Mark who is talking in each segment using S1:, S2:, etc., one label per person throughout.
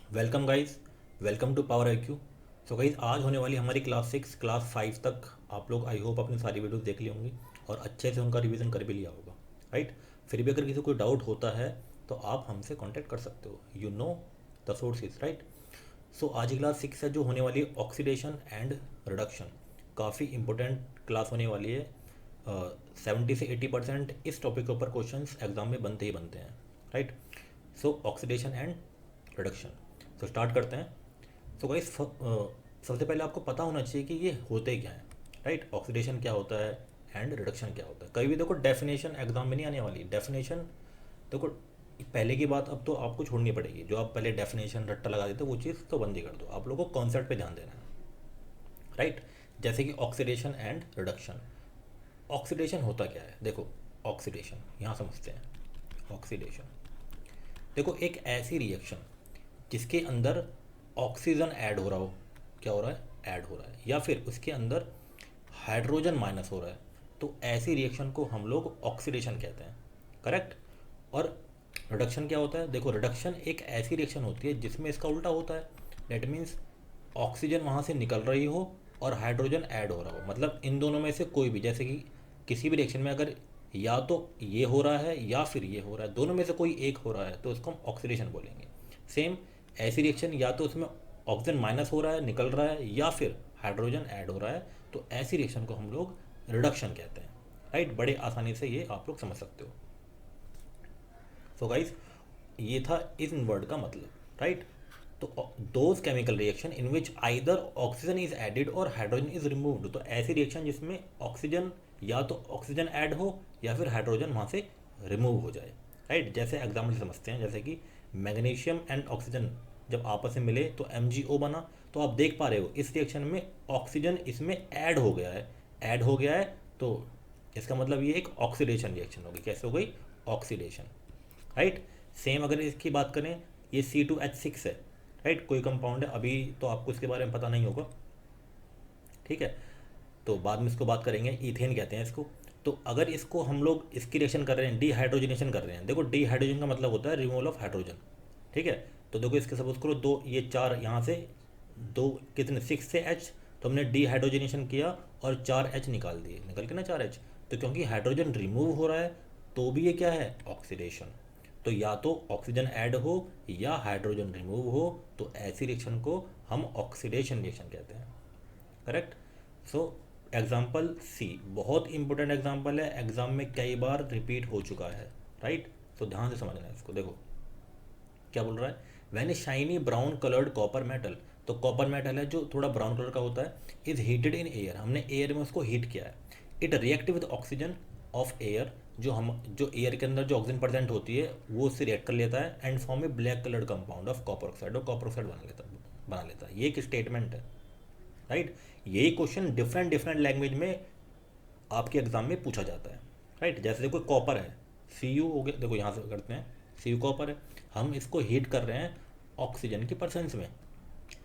S1: Welcome guys. Welcome to power I Q. So guys, आज होने वाली हमारी क्लास 6 क्लास 5 तक आप लोग आई होप अपनी सारी वीडियोस देख ली होंगी और अच्छे से उनका रिवीजन कर भी लिया होगा, राइट। फिर भी अगर किसी को कोई डाउट होता है तो आप हमसे कांटेक्ट कर सकते हो, you know the sources, right. So आज की क्लास 6 है जो होने वाली है ऑक्सीडेशन एंड रिडक्शन। काफ़ी इंपॉर्टेंट क्लास होने वाली है। 70 से 80% इस टॉपिक के ऊपर क्वेश्चंस एग्जाम में बनते ही बनते हैं, right. So oxidation and reduction. तो स्टार्ट करते हैं। सो गाइस, सबसे पहले आपको पता होना चाहिए कि ये होते क्या है, राइट। ऑक्सीडेशन क्या होता है एंड रिडक्शन क्या होता है। कभी भी देखो, डेफिनेशन एग्जाम में नहीं आने वाली। डेफिनेशन देखो, पहले की बात अब तो आपको छोड़नी पड़ेगी। जो आप पहले डेफिनेशन रट्टा लगा देते हो वो चीज़ तो बंद ही कर दो। आप लोगों को कॉन्सेप्ट पे ध्यान देना है, राइट। जैसे कि ऑक्सीडेशन एंड रिडक्शन। ऑक्सीडेशन होता क्या है, देखो। ऑक्सीडेशन यहाँ समझते हैं। ऑक्सीडेशन देखो, एक ऐसी रिएक्शन जिसके अंदर ऑक्सीजन ऐड हो रहा हो। क्या हो रहा है? ऐड हो रहा है। या फिर उसके अंदर हाइड्रोजन माइनस हो रहा है। तो ऐसी रिएक्शन को हम लोग ऑक्सीडेशन कहते हैं, करेक्ट। और रिडक्शन क्या होता है? देखो, रिडक्शन एक ऐसी रिएक्शन होती है जिसमें इसका उल्टा होता है। डेट मीन्स ऑक्सीजन वहाँ से निकल रही हो और हाइड्रोजन ऐड हो रहा हो। मतलब इन दोनों में से कोई भी, जैसे कि किसी भी रिएक्शन में अगर या तो ये हो रहा है या फिर ये हो रहा है, दोनों में से कोई एक हो रहा है तो उसको हम ऑक्सीडेशन बोलेंगे। सेम ऐसी रिएक्शन या तो उसमें ऑक्सीजन माइनस हो रहा है, निकल रहा है, या फिर हाइड्रोजन ऐड हो रहा है, तो ऐसी रिएक्शन को हम लोग रिडक्शन कहते हैं, राइट। बड़े आसानी से ये आप लोग समझ सकते हो। सो गाइस, ये था इस वर्ड का मतलब, राइट। तो those chemical reaction in which either oxygen is added और हाइड्रोजन इज रिमूव्ड। तो ऐसी रिएक्शन जिसमें ऑक्सीजन या तो ऑक्सीजन ऐड हो या फिर हाइड्रोजन वहाँ से रिमूव हो जाए, राइट। जैसे एग्जाम्पल से समझते हैं, जैसे कि मैग्नीशियम एंड ऑक्सीजन जब आपस में मिले तो MgO बना। तो आप देख पा रहे हो इस रिएक्शन में ऑक्सीजन इसमें ऐड हो गया है। ऐड हो गया है तो इसका मतलब ये एक ऑक्सीडेशन रिएक्शन होगी। कैसे हो गई? Oxidation, right. सेम अगर इसकी बात करें, ये C2H6 है, राइट। कोई कंपाउंड है, अभी तो आपको इसके बारे में पता नहीं होगा, ठीक है। तो बाद में इसको बात करेंगे। इथेन कहते हैं इसको। तो अगर इसको हम लोग इसकी रिएक्शन कर रहे हैं, डीहाइड्रोजनेशन कर रहे हैं। देखो, डीहाइड्रोजन का मतलब होता है रिमूवल ऑफ हाइड्रोजन, ठीक है। तो देखो, इसके सपोज करो दो, ये चार यहाँ से दो, कितने 6 से H, तो हमने डीहाइड्रोजनेशन किया और 4 H निकाल दिए, निकल के ना 4 H। तो क्योंकि हाइड्रोजन रिमूव हो रहा है तो भी ये क्या है? ऑक्सीडेशन। तो या तो ऑक्सीजन ऐड हो या हाइड्रोजन रिमूव हो, तो ऐसी रिएक्शन को हम ऑक्सीडेशन रिएक्शन कहते हैं, करेक्ट। सो एग्जाम्पल सी बहुत इंपॉर्टेंट एग्जाम्पल है, एग्जाम में कई बार रिपीट हो चुका है, राइट। सो ध्यान से समझना है इसको। देखो क्या बोल रहा है, when a shiny brown coloured copper metal. तो कॉपर मेटल है जो थोड़ा ब्राउन कलर का होता है, इज हीटेड इन एयर। हमने एयर में उसको हीट किया है। It react with oxygen of air. जो एयर के अंदर जो ऑक्सीजन प्रेजेंट होती है वो उससे रिएक्ट कर लेता है and form A black coloured compound of copper oxide. और कॉपर ऑक्साइड बना लेता है। ये एक स्टेटमेंट है, राइट। यही क्वेश्चन डिफरेंट डिफरेंट लैंग्वेज में आपके एग्जाम में पूछा जाता है, राइट। जैसे देखो, कॉपर है, Cu हो गया। देखो यहाँ से करते हैं, Cu कॉपर है, हम इसको हीट कर रहे हैं ऑक्सीजन की परसेंस में,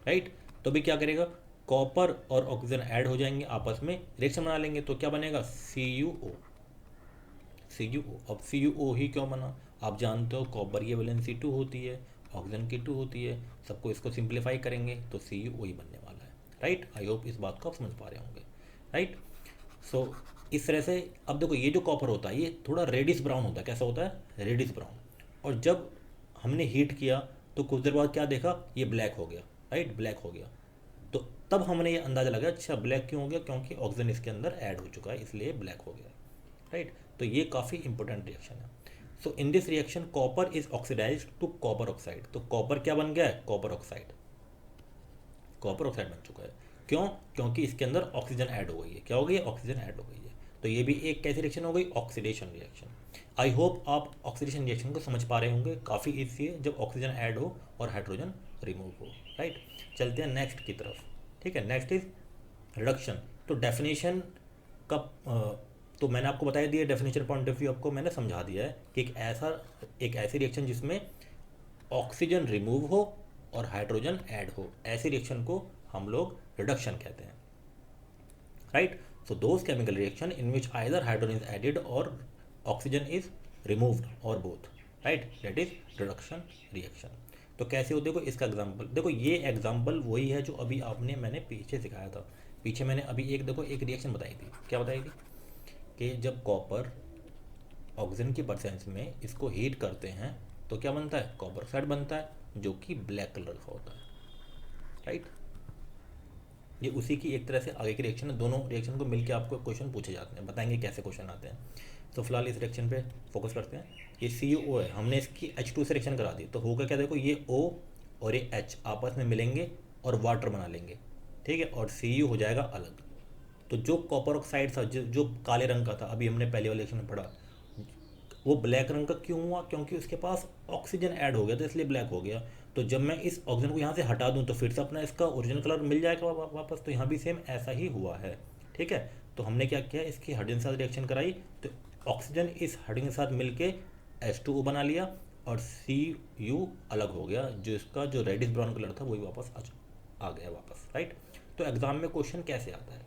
S1: राइट। तो भी क्या करेगा, कॉपर और ऑक्सीजन ऐड हो जाएंगे, आपस में रिएक्शन बना लेंगे। तो क्या बनेगा? CuO। अब CuO ही क्यों बना? आप जानते हो कॉपर की वैलेंसी 2 होती है, ऑक्सीजन की 2 होती है। सबको इसको सिंप्लीफाई करेंगे तो CuO ही बनने वाला है, राइट। आई होप इस बात को आप समझ पा रहे होंगे, राइट। सो इस तरह से अब देखो, ये जो कॉपर होता है ये थोड़ा रेडिश ब्राउन होता है। कैसा होता है? Reddish brown. और जब हमने हीट किया तो कुछ देर बाद क्या देखा, ये ब्लैक हो गया, राइट। ब्लैक हो गया। तो तब हमने ये अंदाज़ा लगा, अच्छा ब्लैक क्यों हो गया? क्योंकि ऑक्सीजन इसके अंदर ऐड हो चुका है, इसलिए ब्लैक हो गया, राइट। तो ये काफ़ी इंपॉर्टेंट रिएक्शन है। So in this reaction copper is oxidise to copper oxide. तो कॉपर क्या बन गया है? Copper oxide. कॉपर ऑक्साइड बन चुका है। क्यों? क्योंकि इसके अंदर ऑक्सीजन ऐड हो गई है। क्या हो गई है? ऑक्सीजन ऐड हो गई है। तो ये भी एक कैसी रिएक्शन हो गई? Oxidation reaction. आई होप आप ऑक्सीडेशन रिएक्शन को समझ पा रहे होंगे। काफ़ी ईजी है जब ऑक्सीजन ऐड हो और हाइड्रोजन रिमूव हो, राइट। चलते हैं नेक्स्ट की तरफ, ठीक है। Next is reduction. तो डेफिनेशन का तो मैंने आपको बता दिया, डेफिनेशन पॉइंट ऑफ व्यू आपको मैंने समझा दिया है कि एक ऐसी रिएक्शन जिसमें ऑक्सीजन रिमूव हो और हाइड्रोजन ऐड हो, ऐसी रिएक्शन को हम लोग रिडक्शन कहते हैं, right. So those chemical reaction in which either hydrogen is added or oxygen is removed or both, right, that is reduction reaction. तो कैसे हो, देखो इसका एग्जांपल देखो, ये एग्जांपल वही है जो अभी आपने मैंने पीछे सिखाया था। पीछे मैंने अभी एक देखो एक रिएक्शन बताई थी, क्या बताई थी कि जब कॉपर ऑक्सीजन की परसेंस में इसको हीट करते हैं तो क्या बनता है, कॉपर ऑक्साइड बनता है जो कि ब्लैक कलर का होता है, राइट। ये उसी की एक तरह से आगे की रिएक्शन है, दोनों रिएक्शन को मिलकर आपको क्वेश्चन पूछे जाते हैं, बताएंगे कैसे क्वेश्चन आते हैं। तो फिलहाल इस रिएक्शन पे फोकस करते हैं। ये सी ओ है, हमने इसकी H2 से रिएक्शन करा दी, तो होगा क्या, देखो ये O और ये H आपस में मिलेंगे और वाटर बना लेंगे, ठीक है, और Cu हो जाएगा अलग। तो जो कॉपर ऑक्साइड था, जो काले रंग का था, अभी हमने पहले वाले रिएक्शन में पढ़ा, वो ब्लैक रंग का क्यों हुआ, क्योंकि उसके पास ऑक्सीजन ऐड हो गया तो इसलिए ब्लैक हो गया। तो जब मैं इस ऑक्सीजन को यहाँ से हटा दूँ तो फिर से अपना इसका ओरिजिनल कलर मिल जाएगा वापस। तो यहाँ भी सेम ऐसा ही हुआ है, ठीक है। तो हमने क्या किया, इसकी हाइड्रोजन के साथ रिएक्शन कराई, तो ऑक्सीजन इस हाइड्रोजन के साथ मिलके H2O बना लिया और Cu अलग हो गया, जो इसका जो रेडिश ब्राउन कलर था वही वापस आ गया वापस, राइट। तो एग्जाम में क्वेश्चन कैसे आता है,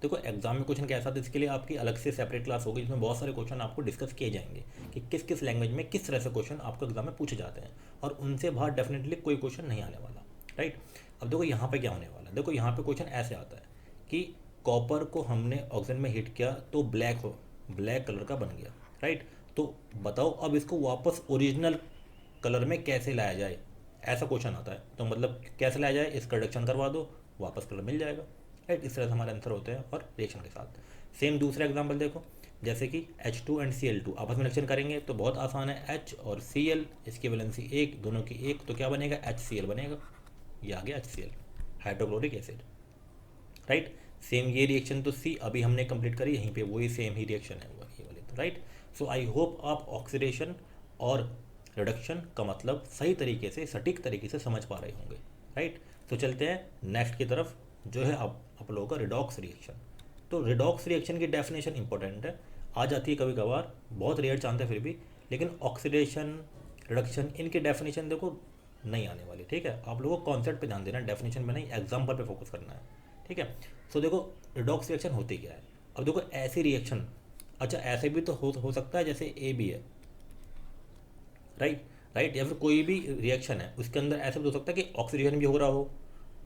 S1: देखो एग्जाम में क्वेश्चन कैसा था, इसके लिए आपकी अलग से सेपरेट क्लास होगी जिसमें बहुत सारे क्वेश्चन आपको डिस्कस किए जाएंगे कि किस किस लैंग्वेज में किस तरह से क्वेश्चन आपको एग्जाम में पूछे जाते हैं, और उनसे बाहर डेफिनेटली कोई क्वेश्चन नहीं आने वाला, राइट। अब देखो यहाँ पे क्या होने वाला है, देखो यहाँ पे क्वेश्चन ऐसे आता है कि कॉपर को हमने ऑक्सीजन में हीट किया तो ब्लैक कलर का बन गया, राइट। तो बताओ अब इसको वापस ओरिजिनल कलर में कैसे लाया जाए, ऐसा क्वेश्चन आता है। तो मतलब कैसे लाया जाए, इसका रिडक्शन करवा दो, वापस कलर मिल जाएगा, राइट। इस तरह से हमारे आंसर होते हैं और रिएक्शन के साथ। सेम दूसरा एग्जांपल देखो, जैसे कि H2 एंड Cl2 आपस में रिएक्शन करेंगे तो बहुत आसान है, H और Cl, इसकी वैलेंसी एक, दोनों की एक, तो क्या बनेगा, HCl बनेगा। ये आ गया HCl, hydrochloric acid, right. Same ये रिएक्शन तो सी अभी हमने कंप्लीट करी, यहीं पे वही सेम ही रिएक्शन है ये वाली, तो राइट। सो आई होप आप ऑक्सीडेशन और रिडक्शन का मतलब सही तरीके से, सटीक तरीके से समझ पा रहे होंगे, राइट। तो चलते हैं नेक्स्ट की तरफ, जो है आप लोगों का रिडॉक्स रिएक्शन। तो रिडॉक्स रिएक्शन की डेफिनेशन इंपॉर्टेंट है, आ जाती है कभी कभार, बहुत रेयर चांस है फिर भी, लेकिन ऑक्सीडेशन रिडक्शन इनकी डेफिनेशन देखो नहीं आने वाली, ठीक है। आप लोगों को कॉन्सेप्ट पे ध्यान देना है, डेफिनेशन में नहीं, एग्जाम्पल पे फोकस करना है, ठीक है। सो देखो रिडॉक्स रिएक्शन होती क्या है, अब देखो ऐसी रिएक्शन, अच्छा ऐसे भी तो हो सकता है जैसे ए बी है, राइट राइट, या फिर कोई भी रिएक्शन है उसके अंदर ऐसा भी हो सकता है कि ऑक्सीडेशन भी हो रहा हो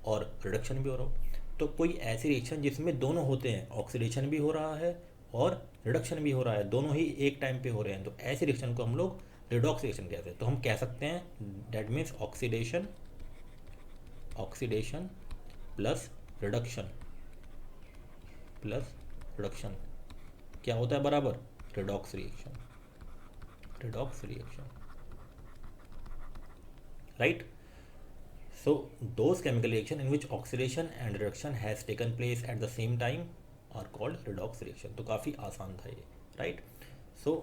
S1: और रिडक्शन भी हो रहा हो। तो कोई ऐसी रिएक्शन जिसमें दोनों होते हैं, ऑक्सीडेशन भी हो रहा है और रिडक्शन भी हो रहा है, दोनों ही एक टाइम पे हो रहे हैं, तो ऐसी रिएक्शन को हम लोग रिडॉक्स रिएक्शन कहते हैं। तो हम कह सकते हैं that means oxidation oxidation plus reduction क्या होता है बराबर, redox reaction, redox reaction, right. So those chemical reaction in which oxidation and reduction has taken place at the same time are called redox reaction। तो काफ़ी आसान था ये, right. सो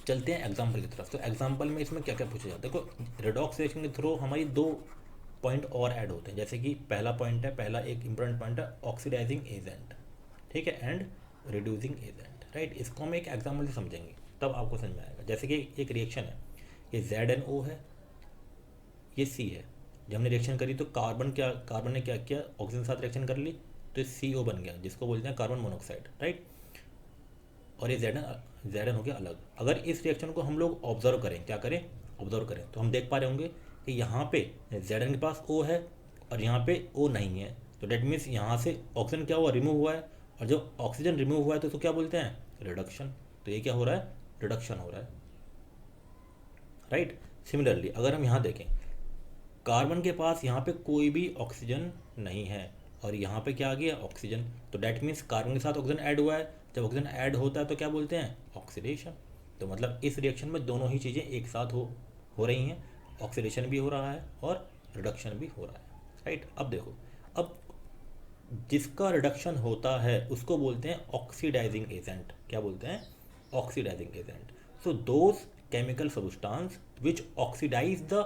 S1: चलते हैं एग्जाम्पल की तरफ। तो एग्जाम्पल में इसमें क्या क्या पूछा जाता है, देखो रिडॉक्स रिएक्शन के थ्रू हमारी दो पॉइंट और ऐड होते हैं, जैसे कि पहला पॉइंट है, पहला एक इंपॉर्टेंट पॉइंट है ऑक्सीडाइजिंग एजेंट, ठीक है, एंड रिड्यूसिंग एजेंट, राइट। इसको हम एक एग्जाम्पल से समझेंगे तब आपको समझ में आएगा। जैसे कि एक रिएक्शन है, ये ZnO है, ये सी है, जब हमने रिएक्शन करी तो कार्बन ने क्या किया, ऑक्सीजन के साथ रिएक्शन कर ली तो ये CO बन गया, जिसको बोलते हैं कार्बन मोनोऑक्साइड, राइट। और ये Zn हो गया अलग। अगर इस रिएक्शन को हम लोग ऑब्जर्व करें, क्या करें, ऑब्जर्व करें, तो हम देख पा रहे होंगे कि यहाँ पे Zn के पास O है और यहाँ पे O नहीं है, तो डेट मीन्स यहाँ से ऑक्सीजन क्या हुआ, रिमूव हुआ है, और जब ऑक्सीजन रिमूव हुआ है तो उसको क्या बोलते हैं, रिडक्शन। तो ये क्या हो रहा है, रिडक्शन हो रहा है, राइट। सिमिलरली अगर हम यहाँ देखें, कार्बन के पास यहाँ पे कोई भी ऑक्सीजन नहीं है और यहाँ पे क्या आ गया, ऑक्सीजन, तो डैट मीन्स कार्बन के साथ ऑक्सीजन ऐड हुआ है, जब ऑक्सीजन ऐड होता है तो क्या बोलते हैं, ऑक्सीडेशन। तो मतलब इस रिएक्शन में दोनों ही चीज़ें एक साथ हो रही हैं, ऑक्सीडेशन भी हो रहा है और रिडक्शन भी हो रहा है, राइट। अब देखो, अब जिसका रिडक्शन होता है उसको बोलते हैं ऑक्सीडाइजिंग एजेंट, क्या बोलते हैं, oxidising agent. So those chemical substance which oxidise the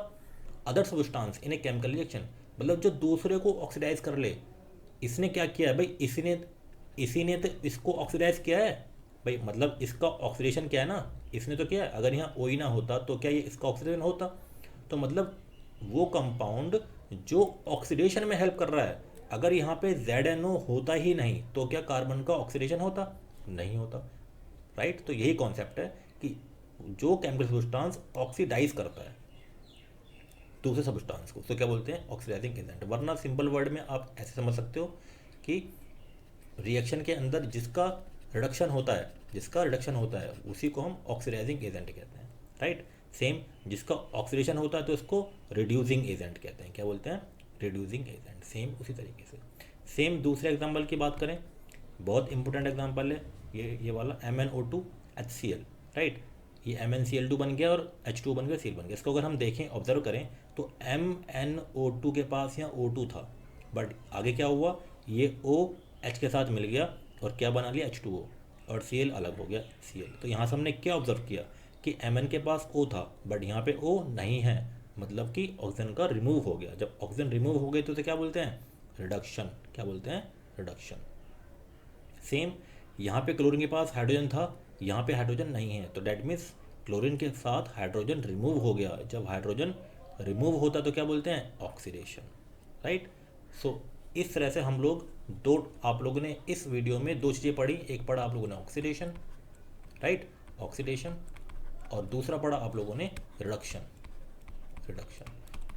S1: other substance in a chemical reaction, मतलब जो दूसरे को ऑक्सीडाइज कर ले, इसने क्या किया है भाई, इसी ने तो इसको ऑक्सीडाइज किया है भाई, मतलब इसका ऑक्सीडेशन क्या है ना, इसने तो किया है। अगर यहाँ ओ ही ना होता तो क्या ये इसका ऑक्सीडेशन होता, तो मतलब वो कंपाउंड जो ऑक्सीडेशन में हेल्प कर रहा है, अगर यहाँ पे ZnO होता ही नहीं तो क्या कार्बन का ऑक्सीडेशन होता, नहीं होता, राइट। तो यही कॉन्सेप्ट है कि जो केमिकल सब्सटेंस ऑक्सीडाइज करता है, दूसरे सब्सटेंस को, तो क्या बोलते हैं ऑक्सीडाइजिंग एजेंट। वरना सिंपल वर्ड में आप ऐसे समझ सकते हो कि रिएक्शन के अंदर जिसका रिडक्शन होता है उसी को हम ऑक्सीडाइजिंग एजेंट कहते हैं, राइट। सेम जिसका ऑक्सीडेशन होता है तो उसको रिड्यूसिंग एजेंट कहते हैं। क्या बोलते हैं? Reducing agent. सेम उसी तरीके से सेम दूसरे एग्जाम्पल की बात करें, बहुत इंपॉर्टेंट एग्जाम्पल है ये वाला MnO2HCl, राइट। ये MnCl2 बन गया और H2 बन गया, Cl बन गया। इसको अगर हम देखें, ऑब्जर्व करें तो MnO2 के पास यहाँ O2 था, बट आगे क्या हुआ, ये O H के साथ मिल गया और क्या बना लिया, H2O, और Cl अलग हो गया, Cl। तो यहाँ से हमने क्या ऑब्जर्व किया कि Mn के पास O था बट यहाँ पे O नहीं है, मतलब कि ऑक्सीजन का रिमूव हो गया। जब ऑक्सीजन रिमूव हो गई तो उसे क्या बोलते हैं? रिडक्शन। क्या बोलते हैं? रिडक्शन। सेम यहाँ पे क्लोरीन के पास हाइड्रोजन था, यहाँ पे हाइड्रोजन नहीं है, तो डेट मीन्स क्लोरीन के साथ हाइड्रोजन रिमूव हो गया। जब हाइड्रोजन रिमूव होता तो क्या बोलते हैं? Oxidation, right. सो इस तरह से हम लोग आप लोगों ने इस वीडियो में दो चीज़ें पढ़ी। एक पढ़ा आप लोगों ने ऑक्सीडेशन, राइट, ऑक्सीडेशन, और दूसरा पढ़ा आप लोगों ने रिडक्शन।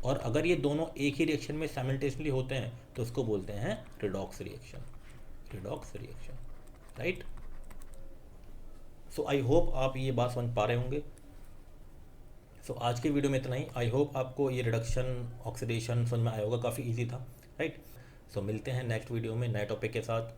S1: और अगर ये दोनों एक ही रिएक्शन में साइमल्टेनियसली होते हैं तो उसको बोलते हैं redox reaction, right. So I hope आप ये बात समझ पा रहे होंगे। सो आज के वीडियो में इतना ही। आई होप आपको ये रिडक्शन ऑक्सीडेशन समझ में आया होगा, काफ़ी इजी था, राइट। सो मिलते हैं नेक्स्ट वीडियो में नए टॉपिक के साथ।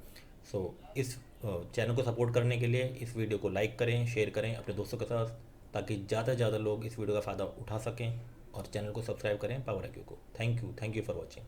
S1: सो इस चैनल को सपोर्ट करने के लिए इस वीडियो को लाइक करें, शेयर करें अपने दोस्तों के साथ, ताकि ज़्यादा से ज़्यादा लोग इस वीडियो का फ़ायदा उठा सकें, और चैनल को सब्सक्राइब करें पावर IQ को। Thank you for watching.